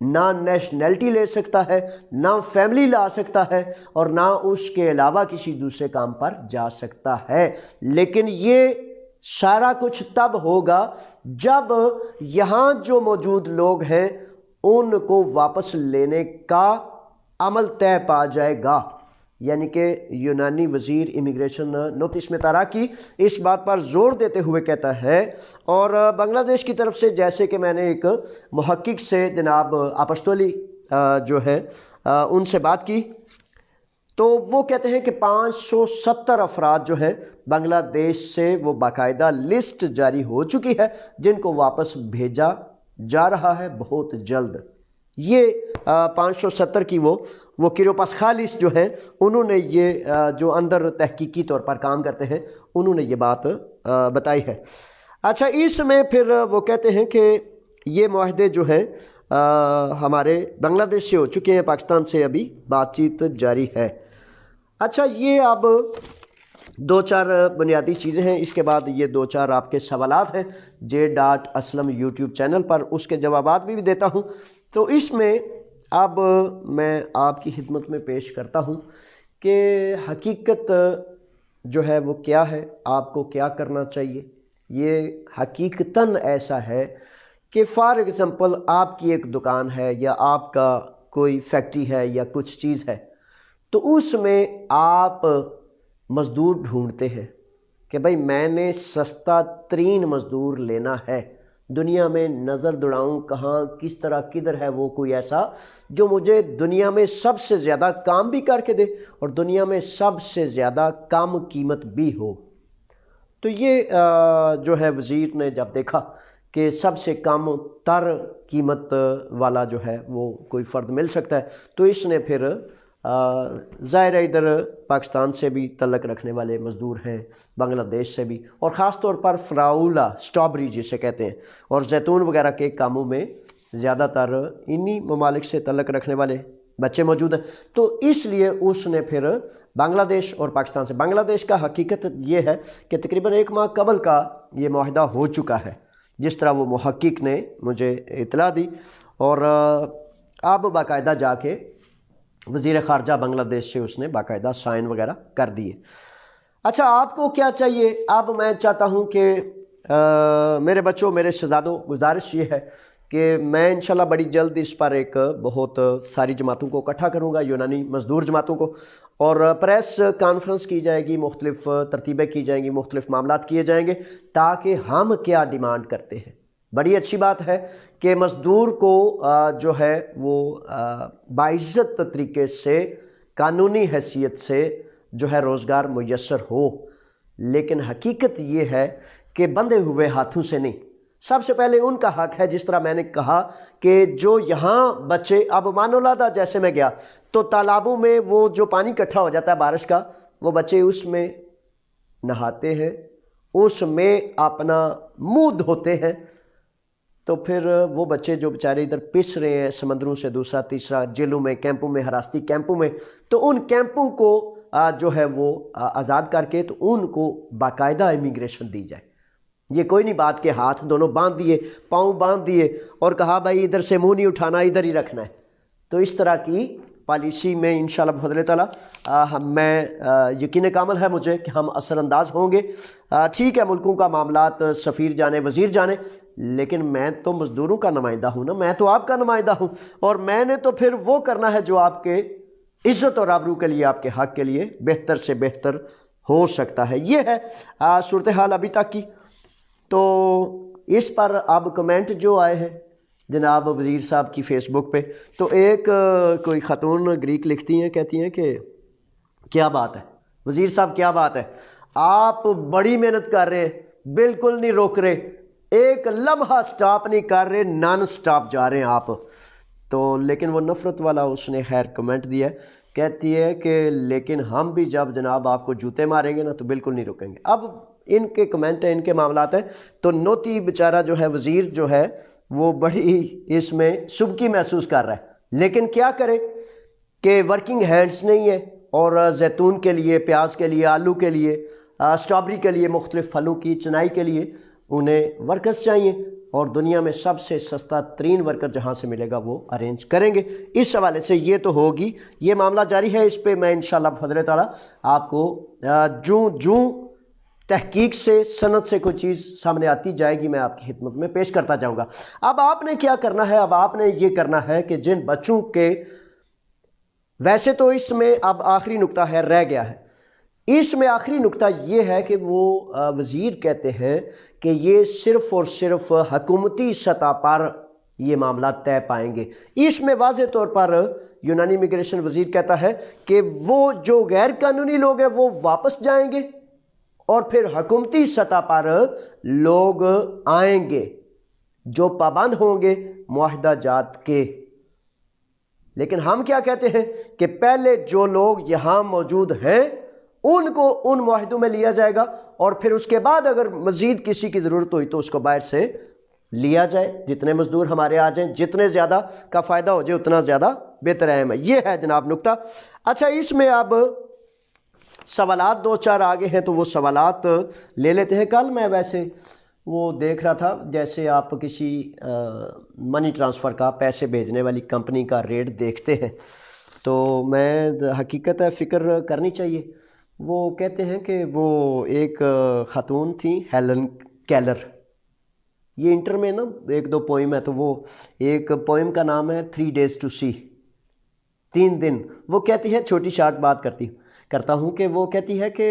نہ نیشنلٹی لے سکتا ہے، نہ فیملی لا سکتا ہے، اور نہ اس کے علاوہ کسی دوسرے کام پر جا سکتا ہے۔ لیکن یہ سارا کچھ تب ہوگا جب یہاں جو موجود لوگ ہیں ان کو واپس لینے کا عمل طے پا جائے گا۔ یعنی کہ یونانی وزیر امیگریشن نوٹس میں تاراکی اس بات پر زور دیتے ہوئے کہتا ہے، اور بنگلہ دیش کی طرف سے جیسے کہ میں نے ایک محقق سے جناب اپستولی جو ہے ان سے بات کی، تو وہ کہتے ہیں کہ 570 افراد جو ہیں بنگلہ دیش سے وہ باقاعدہ لسٹ جاری ہو چکی ہے جن کو واپس بھیجا جا رہا ہے بہت جلد۔ یہ 570 کی وہ کیروپاسخالیس جو ہیں انہوں نے یہ جو اندر تحقیقی طور پر کام کرتے ہیں انہوں نے یہ بات بتائی ہے۔ اچھا، اس میں پھر وہ کہتے ہیں کہ یہ معاہدے جو ہیں ہمارے بنگلہ دیش سے ہو چکے ہیں، پاکستان سے ابھی بات چیت جاری ہے۔ اچھا، یہ اب دو چار بنیادی چیزیں ہیں، اس کے بعد یہ دو چار آپ کے سوالات ہیں J.Aslam یوٹیوب چینل پر، اس کے جوابات بھی دیتا ہوں۔ تو اس میں اب میں آپ کی خدمت میں پیش کرتا ہوں کہ حقیقت جو ہے وہ کیا ہے، آپ کو کیا کرنا چاہیے۔ یہ حقیقتاً ایسا ہے کہ فار ایگزامپل آپ کی ایک دکان ہے یا آپ کا کوئی فیکٹری ہے یا کچھ چیز ہے، تو اس میں آپ مزدور ڈھونڈتے ہیں کہ بھئی میں نے سستا ترین مزدور لینا ہے، دنیا میں نظر دوڑاؤں کہاں کس طرح کدھر ہے وہ کوئی ایسا جو مجھے دنیا میں سب سے زیادہ کام بھی کر کے دے اور دنیا میں سب سے زیادہ کم قیمت بھی ہو۔ تو یہ جو ہے وزیر نے جب دیکھا کہ سب سے کم تر قیمت والا جو ہے وہ کوئی فرد مل سکتا ہے، تو اس نے پھر ظاہر ہے ادھر پاکستان سے بھی تعلق رکھنے والے مزدور ہیں، بنگلہ دیش سے بھی، اور خاص طور پر فراولا اسٹرابری جسے کہتے ہیں اور زیتون وغیرہ کے کاموں میں زیادہ تر انہی ممالک سے تعلق رکھنے والے بچے موجود ہیں۔ تو اس لیے اس نے پھر بنگلہ دیش اور پاکستان سے، بنگلہ دیش کا حقیقت یہ ہے کہ تقریباً 1 ماہ قبل کا یہ معاہدہ ہو چکا ہے، جس طرح وہ محقق نے مجھے اطلاع دی، اور اب باقاعدہ جا کے وزیر خارجہ بنگلہ دیش سے اس نے باقاعدہ سائن وغیرہ کر دیے۔ اچھا، آپ کو کیا چاہیے؟ اب میں چاہتا ہوں کہ میرے بچوں، میرے شہزادوں، گزارش یہ ہے کہ میں انشاءاللہ بڑی جلد اس پر ایک بہت ساری جماعتوں کو اکٹھا کروں گا، یونانی مزدور جماعتوں کو، اور پریس کانفرنس کی جائے گی، مختلف ترتیبیں کی جائیں گی، مختلف معاملات کیے جائیں گے تاکہ ہم کیا ڈیمانڈ کرتے ہیں۔ بڑی اچھی بات ہے کہ مزدور کو جو ہے وہ باعزت طریقے سے قانونی حیثیت سے جو ہے روزگار میسر ہو، لیکن حقیقت یہ ہے کہ بندھے ہوئے ہاتھوں سے نہیں۔ سب سے پہلے ان کا حق ہے، جس طرح میں نے کہا کہ جو یہاں بچے، اب مانو لادا جیسے میں گیا تو تالابوں میں وہ جو پانی اکٹھا ہو جاتا ہے بارش کا، وہ بچے اس میں نہاتے ہیں، اس میں اپنا منہ دھوتے ہیں، تو پھر وہ بچے جو بیچارے ادھر پس رہے ہیں سمندروں سے دوسرا تیسرا، جیلوں میں، کیمپوں میں، حراستی کیمپوں میں، تو ان کیمپوں کو جو ہے وہ آزاد کر کے تو ان کو باقاعدہ امیگریشن دی جائے۔ یہ کوئی نہیں بات کہ ہاتھ دونوں باندھ دیے، پاؤں باندھ دیے اور کہا بھائی ادھر سے منہ نہیں اٹھانا، ادھر ہی رکھنا ہے۔ تو اس طرح کی پالیسی میں انشاءاللہ بفضل تعالیٰ میں یقین کامل ہے مجھے کہ ہم اثر انداز ہوں گے۔ ٹھیک ہے، ملکوں کا معاملات سفیر جانے، وزیر جانے، لیکن میں تو مزدوروں کا نمائندہ ہوں نا، میں تو آپ کا نمائندہ ہوں، اور میں نے تو پھر وہ کرنا ہے جو آپ کے عزت اور آبرو کے لیے، آپ کے حق کے لیے بہتر سے بہتر ہو سکتا ہے۔ یہ ہے صورتحال ابھی تک کی۔ تو اس پر اب کمنٹ جو آئے ہیں جناب وزیر صاحب کی فیس بک پہ، تو ایک کوئی خاتون گریک لکھتی ہیں، کہتی ہیں کہ کیا بات ہے وزیر صاحب، کیا بات ہے، آپ بڑی محنت کر رہے ہیں، بالکل نہیں روک رہے، ایک لمحہ سٹاپ نہیں کر رہے، نان سٹاپ جا رہے ہیں آپ۔ تو لیکن وہ نفرت والا اس نے خیر کمنٹ دیا ہے، کہتی ہے کہ لیکن ہم بھی جب جناب آپ کو جوتے ماریں گے نا تو بالکل نہیں رکیں گے۔ اب ان کے کمنٹ ہیں، ان کے معاملات ہیں، تو نوتی بیچارہ جو ہے وزیر جو ہے وہ بڑی اس میں سبکی محسوس کر رہا ہے، لیکن کیا کرے کہ ورکنگ ہینڈز نہیں ہے، اور زیتون کے لیے، پیاز کے لیے، آلو کے لیے، اسٹرابری کے لیے، مختلف پھلوں کی چنائی کے لیے انہیں ورکرز چاہیے اور دنیا میں سب سے سستا ترین ورکر جہاں سے ملے گا وہ ارینج کریں گے۔ اس حوالے سے یہ تو ہوگی، یہ معاملہ جاری ہے، اس پہ میں انشاءاللہ بفضل تعالیٰ آپ کو جوں تحقیق سے سند سے کوئی چیز سامنے آتی جائے گی میں آپ کی خدمت میں پیش کرتا جاؤں گا۔ اب آپ نے کیا کرنا ہے؟ اب آپ نے یہ کرنا ہے کہ جن بچوں کے، ویسے تو اس میں اب آخری نقطہ ہے رہ گیا ہے، اس میں آخری نقطہ یہ ہے کہ وہ وزیر کہتے ہیں کہ یہ صرف اور صرف حکومتی سطح پر یہ معاملات طے پائیں گے۔ اس میں واضح طور پر یونانی امیگریشن وزیر کہتا ہے کہ وہ جو غیر قانونی لوگ ہیں وہ واپس جائیں گے اور پھر حکومتی سطح پر لوگ آئیں گے جو پابند ہوں گے معاہدہ جات کے۔ لیکن ہم کیا کہتے ہیں کہ پہلے جو لوگ یہاں موجود ہیں ان کو ان معاہدوں میں لیا جائے گا اور پھر اس کے بعد اگر مزید کسی کی ضرورت ہوئی تو اس کو باہر سے لیا جائے، جتنے مزدور ہمارے آ جائیں، جتنے زیادہ کا فائدہ ہو جائے اتنا زیادہ بہتر ہے۔ یہ ہے جناب نقطہ۔ اچھا، اس میں اب سوالات دو چار آگے ہیں تو وہ سوالات لے لیتے ہیں۔ کل میں ویسے وہ دیکھ رہا تھا جیسے آپ کسی منی ٹرانسفر کا، پیسے بھیجنے والی کمپنی کا ریٹ دیکھتے ہیں تو میں حقیقت ہے فکر کرنی چاہیے۔ وہ کہتے ہیں کہ وہ ایک خاتون تھیں ہیلن کیلر، یہ انٹر میں نا ایک دو پوئم ہے تو وہ ایک پوئم کا نام ہے 3 days to see، 3 دن۔ وہ کہتی ہے، چھوٹی شارٹ بات کرتا ہوں کہ وہ کہتی ہے کہ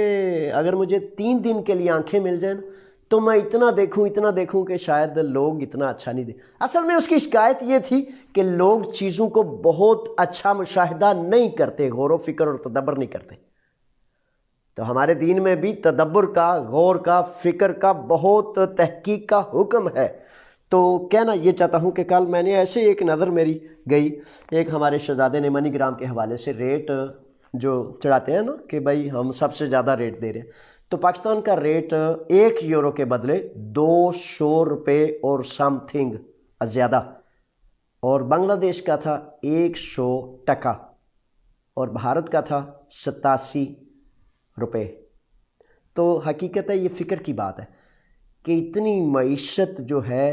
اگر مجھے 3 دن کے لیے آنکھیں مل جائیں تو میں اتنا دیکھوں کہ شاید لوگ اتنا اچھا نہیں دیں۔ اصل میں اس کی شکایت یہ تھی کہ لوگ چیزوں کو بہت اچھا مشاہدہ نہیں کرتے، غور و فکر اور تدبر نہیں کرتے۔ تو ہمارے دین میں بھی تدبر کا، غور کا، فکر کا، بہت تحقیق کا حکم ہے۔ تو کہنا یہ چاہتا ہوں کہ کل میں نے ایسے ایک نظر میری گئی، ایک ہمارے شہزادے نے منی گرام کے حوالے سے ریٹ جو چڑھاتے ہیں نا کہ بھائی ہم سب سے زیادہ ریٹ دے رہے ہیں، تو پاکستان کا ریٹ 1 یورو کے بدلے 200 روپے اور سم تھنگ زیادہ، اور بنگلہ دیش کا تھا 100 ٹکا اور بھارت کا تھا 87 روپے۔ تو حقیقت ہے یہ فکر کی بات ہے کہ اتنی معیشت جو ہے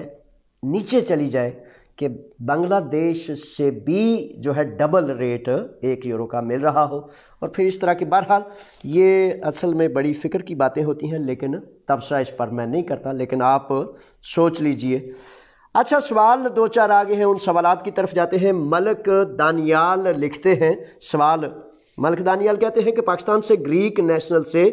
نیچے چلی جائے کہ بنگلہ دیش سے بھی جو ہے ڈبل ریٹ 1 یورو کا مل رہا ہو، اور پھر اس طرح کی، بہرحال یہ اصل میں بڑی فکر کی باتیں ہوتی ہیں لیکن تبصرہ اس پر میں نہیں کرتا، لیکن آپ سوچ لیجئے۔ اچھا، سوال دو چار آگے ہیں، ان سوالات کی طرف جاتے ہیں۔ ملک دانیال لکھتے ہیں سوال، ملک دانیال کہتے ہیں کہ پاکستان سے گریک نیشنل سے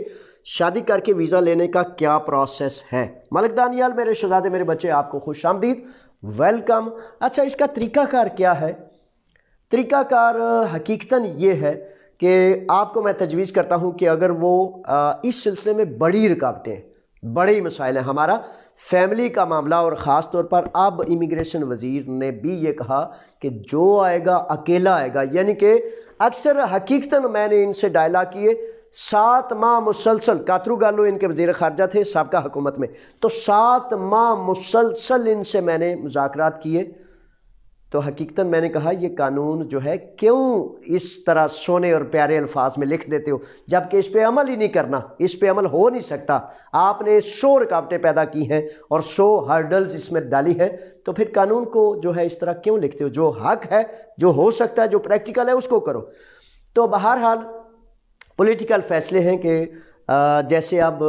شادی کر کے ویزا لینے کا کیا پروسیس ہے؟ ملک دانیال، میرے شہزادے، میرے بچے، آپ کو خوش آمدید، ویلکم۔ اچھا، اس کا طریقہ کار کیا ہے؟ طریقہ کار حقیقتاً یہ ہے کہ آپ کو میں تجویز کرتا ہوں کہ اگر وہ اس سلسلے میں بڑی رکاوٹیں، بڑے مسائل ہیں، ہمارا فیملی کا معاملہ، اور خاص طور پر اب امیگریشن وزیر نے بھی یہ کہا کہ جو آئے گا اکیلا آئے گا، یعنی کہ اکثر حقیقتاً میں نے ان سے ڈائلاگ کیے، 7 ماہ مسلسل، کاترو گالو ان کے وزیر خارجہ تھے سابقہ حکومت میں، تو 7 ماہ مسلسل ان سے میں نے مذاکرات کیے، تو حقیقتاً میں نے کہا یہ قانون جو ہے کیوں اس طرح سونے اور پیارے الفاظ میں لکھ دیتے ہو جبکہ اس پہ عمل ہی نہیں کرنا، اس پہ عمل ہو نہیں سکتا، آپ نے 100 رکاوٹیں پیدا کی ہیں اور 100 ہرڈلز اس میں ڈالی ہے، تو پھر قانون کو جو ہے اس طرح کیوں لکھتے ہو؟ جو حق ہے، جو ہو سکتا ہے، جو پریکٹیکل ہے اس کو کرو۔ تو بہرحال پولیٹیکل فیصلے ہیں کہ جیسے اب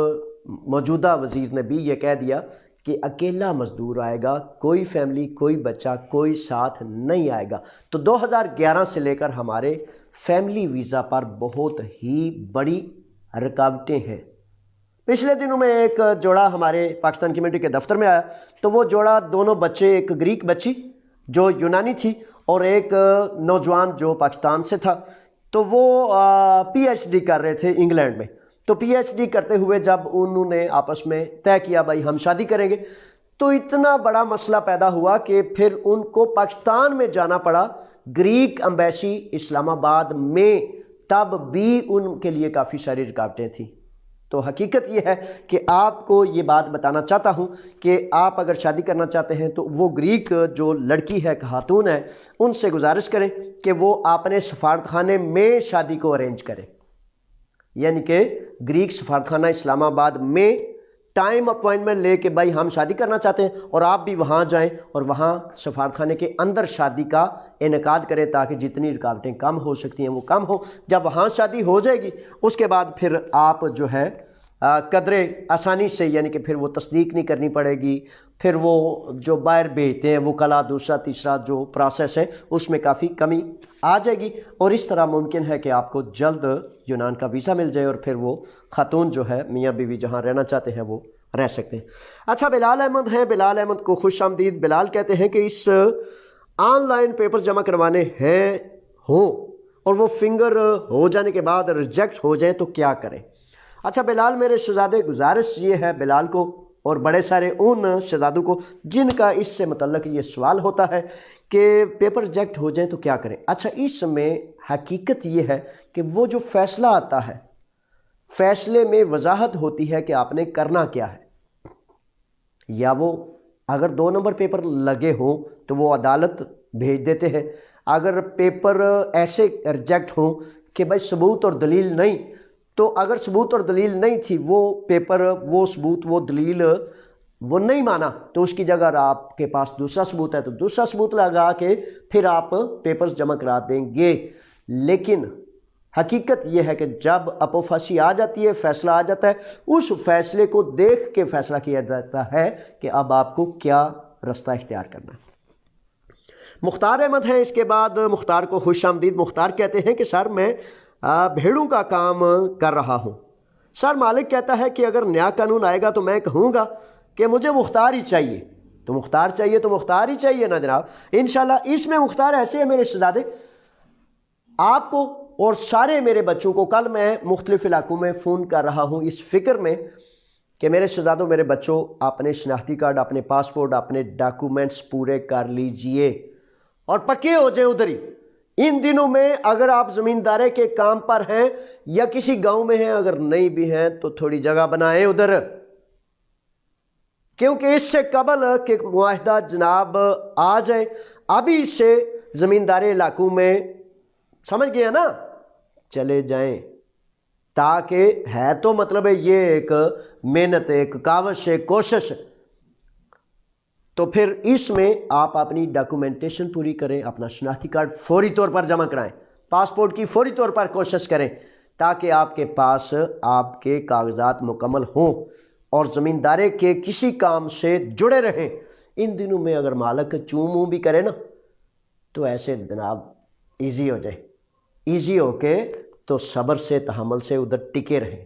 موجودہ وزیر نے بھی یہ کہہ دیا کہ اکیلا مزدور آئے گا، کوئی فیملی، کوئی بچہ، کوئی ساتھ نہیں آئے گا۔ تو 2011 سے لے کر ہمارے فیملی ویزا پر بہت ہی بڑی رکاوٹیں ہیں۔ پچھلے دنوں میں ایک جوڑا ہمارے پاکستان کمیونٹی کے دفتر میں آیا، تو وہ جوڑا، دونوں بچے، ایک گریک بچی جو یونانی تھی اور ایک نوجوان جو پاکستان سے تھا، تو وہ پی ایچ ڈی کر رہے تھے انگلینڈ میں۔ تو پی ایچ ڈی کرتے ہوئے جب انہوں نے آپس میں طے کیا بھائی ہم شادی کریں گے، تو اتنا بڑا مسئلہ پیدا ہوا کہ پھر ان کو پاکستان میں جانا پڑا، گریک امبیسی اسلام آباد میں، تب بھی ان کے لیے کافی ساری رکاوٹیں تھیں۔ تو حقیقت یہ ہے کہ آپ کو یہ بات بتانا چاہتا ہوں کہ آپ اگر شادی کرنا چاہتے ہیں تو وہ گریک جو لڑکی ہے، خاتون ہے، ان سے گزارش کریں کہ وہ اپنے سفارتخانے میں شادی کو ارینج کریں، یعنی کہ گریک سفارتخانہ اسلام آباد میں ٹائم اپوائنٹمنٹ لے کے بھائی ہم شادی کرنا چاہتے ہیں، اور آپ بھی وہاں جائیں اور وہاں سفارتخانے کے اندر شادی کا انعقاد کریں تاکہ جتنی رکاوٹیں کم ہو سکتی ہیں وہ کم ہو۔ جب وہاں شادی ہو جائے گی اس کے بعد پھر آپ جو ہے قدر آسانی سے، یعنی کہ پھر وہ تصدیق نہیں کرنی پڑے گی، پھر وہ جو باہر بھیجتے ہیں وکلا، دوسرا تیسرا جو پروسیس ہے اس میں کافی کمی آ جائے گی، اور اس طرح ممکن ہے کہ آپ کو جلد یونان کا ویزا مل جائے اور پھر وہ خاتون جو ہے میاں بیوی جہاں رہنا چاہتے ہیں وہ رہ سکتے ہیں۔ اچھا، بلال احمد ہیں، بلال احمد کو خوش آمدید۔ بلال کہتے ہیں کہ اس آن لائن پیپر جمع کروانے ہیں اور وہ فنگر ہو جانے کے بعد ریجیکٹ ہو جائیں تو کیا کریں؟ اچھا بلال میرے شہزادے، گزارش یہ ہے بلال کو اور بڑے سارے ان شہزادوں کو جن کا اس سے متعلق یہ سوال ہوتا ہے کہ پیپر ریجیکٹ ہو جائیں تو کیا کریں۔ اچھا، اس میں حقیقت یہ ہے کہ وہ جو فیصلہ آتا ہے، فیصلے میں وضاحت ہوتی ہے کہ آپ نے کرنا کیا ہے، یا وہ اگر 2 نمبر پیپر لگے ہوں تو وہ عدالت بھیج دیتے ہیں، اگر پیپر ایسے ریجیکٹ ہوں کہ بھائی ثبوت اور دلیل نہیں، تو اگر ثبوت اور دلیل نہیں تھی، وہ پیپر، وہ ثبوت، وہ دلیل وہ نہیں مانا، تو اس کی جگہ اگر آپ کے پاس دوسرا ثبوت ہے تو دوسرا ثبوت لگا کے پھر آپ پیپرز جمع کرا دیں گے۔ لیکن حقیقت یہ ہے کہ جب اپوفاسی آ جاتی ہے، فیصلہ آ جاتا ہے، اس فیصلے کو دیکھ کے فیصلہ کیا جاتا ہے کہ اب آپ کو کیا رستہ اختیار کرنا ہے۔ مختار احمد ہیں اس کے بعد، مختار کو خوش آمدید۔ مختار کہتے ہیں کہ سر میں بھیڑوں کا کام کر رہا ہوں، سر مالک کہتا ہے کہ اگر نیا قانون آئے گا تو میں کہوں گا کہ مجھے مختار ہی چاہیے، تو مختار چاہیے تو مختار ہی چاہیے نا جناب۔ انشاءاللہ اس میں مختار ایسے ہیں میرے شہزادے، آپ کو اور سارے میرے بچوں کو، کل میں مختلف علاقوں میں فون کر رہا ہوں اس فکر میں کہ میرے شہزادوں، میرے بچوں، اپنے شناختی کارڈ، اپنے پاسپورٹ، اپنے ڈاکومنٹس پورے کر لیجئے اور پکے ہو جائیں ادھر ہی۔ ان دنوں میں اگر آپ زمیندارے کے کام پر ہیں یا کسی گاؤں میں ہیں، اگر نہیں بھی ہیں تو تھوڑی جگہ بنائیں ادھر، کیونکہ اس سے قبل کہ معاہدہ جناب آ جائے، ابھی سے زمیندارے علاقوں میں، سمجھ گئے نا، چلے جائیں، تاکہ ہے تو مطلب ہے یہ ایک محنت، ایک کاوش، ایک کوشش، تو پھر اس میں آپ اپنی ڈاکومنٹیشن پوری کریں، اپنا شناختی کارڈ فوری طور پر جمع کرائیں، پاسپورٹ کی فوری طور پر کوشش کریں تاکہ آپ کے پاس آپ کے کاغذات مکمل ہوں اور زمیندارے کے کسی کام سے جڑے رہیں۔ ان دنوں میں اگر مالک چوں بھی کرے نا تو ایسے جناب ایزی ہو جائے، ایزی ہو کے تو صبر سے، تحمل سے ادھر ٹکے رہیں،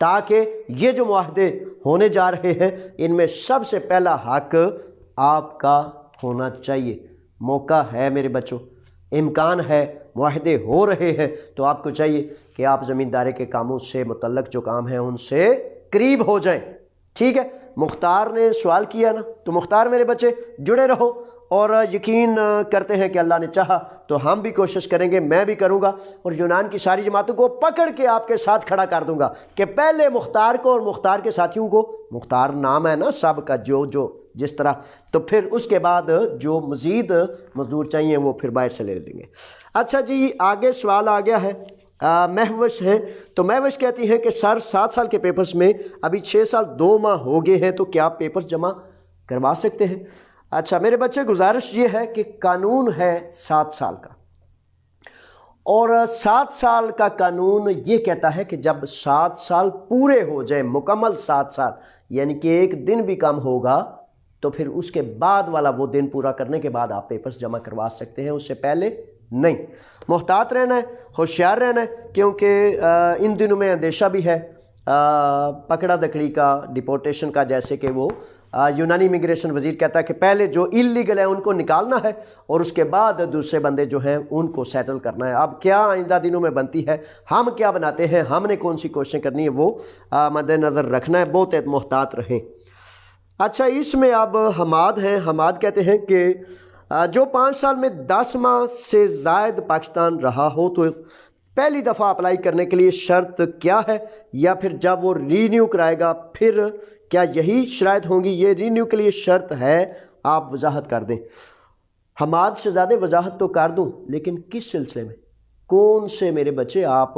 تاکہ یہ جو معاہدے ہونے جا رہے ہیں ان میں سب سے پہلا حق آپ کا ہونا چاہیے۔ موقع ہے میرے بچوں، امکان ہے، معاہدے ہو رہے ہیں، تو آپ کو چاہیے کہ آپ زمیندارے کے کاموں سے متعلق جو کام ہیں ان سے قریب ہو جائیں۔ ٹھیک ہے، مختار نے سوال کیا نا، تو مختار میرے بچے جڑے رہو، اور یقین کرتے ہیں کہ اللہ نے چاہا تو ہم بھی کوشش کریں گے، میں بھی کروں گا، اور یونان کی ساری جماعتوں کو پکڑ کے آپ کے ساتھ کھڑا کر دوں گا کہ پہلے مختار کو اور مختار کے ساتھیوں کو، مختار نام ہے نا سب کا، جو جس طرح، تو پھر اس کے بعد جو مزید مزدور چاہیے وہ پھر باہر سے لے لیں گے۔ اچھا جی، آگے سوال آ گیا ہے، مہوش ہے، تو مہوش کہتی ہیں کہ سر 7 سال کے پیپرز میں ابھی 6 سال 2 ماہ ہو گئے ہیں، تو کیا آپ پیپرز جمع کروا سکتے ہیں؟ اچھا میرے بچے، گزارش یہ ہے کہ قانون ہے 7 سال کا، اور 7 سال کا قانون یہ کہتا ہے کہ جب 7 سال پورے ہو جائیں، مکمل 7 سال، یعنی کہ ایک دن بھی کم ہوگا تو پھر اس کے بعد والا وہ دن پورا کرنے کے بعد آپ پیپرز جمع کروا سکتے ہیں، اس سے پہلے نہیں۔ محتاط رہنا ہے، ہوشیار رہنا ہے، کیونکہ ان دنوں میں اندیشہ بھی ہے پکڑا دکڑی کا، ڈیپورٹیشن کا، جیسے کہ وہ یونانی امیگریشن وزیر کہتا ہے کہ پہلے جو اللیگل ہے ان کو نکالنا ہے اور اس کے بعد دوسرے بندے جو ہیں ان کو سیٹل کرنا ہے۔ اب کیا آئندہ دنوں میں بنتی ہے، ہم کیا بناتے ہیں، ہم نے کون سی کوششیں کرنی ہے، وہ مد نظر رکھنا ہے، بہت محتاط رہیں۔ اچھا، اس میں اب حماد ہیں، حماد کہتے ہیں کہ جو 5 سال میں 10 ماہ سے زائد پاکستان رہا ہو تو پہلی دفعہ اپلائی کرنے کے لیے شرط کیا ہے، یا پھر جب وہ رینیو کرائے گا پھر کیا یہی شرائط ہوں گی؟ یہ رینیو کے لیے شرط ہے، آپ وضاحت کر دیں۔ حماد سے زیادہ وضاحت تو کر دوں، لیکن کس سلسلے میں، کون سے میرے بچے آپ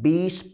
20,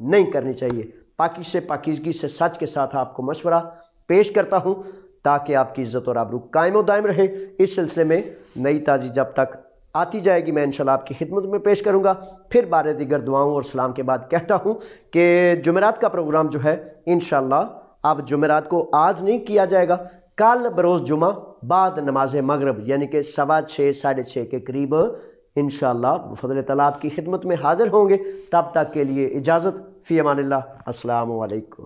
نہیں کرنی چاہیے۔ پاکی سے پاکیزگی سے سچ کے ساتھ آپ کو مشورہ پیش کرتا ہوں تاکہ آپ کی عزت اور آبرو قائم و دائم رہے۔ اس سلسلے میں نئی تازی جب تک آتی جائے گی میں انشاءاللہ آپ کی خدمت میں پیش کروں گا۔ پھر بارے دیگر دعاؤں اور سلام کے بعد کہتا ہوں کہ جمعرات کا پروگرام جو ہے انشاءاللہ اب جمعرات کو آج نہیں کیا جائے گا، کل بروز جمعہ بعد نماز مغرب یعنی کہ 6:15 ساڑھے 6 کے قریب انشاءاللہ بفضل تعالیٰ آپ کی خدمت میں حاضر ہوں گے۔ تب تک کے لیے اجازت، فی امان اللہ، السلام علیکم۔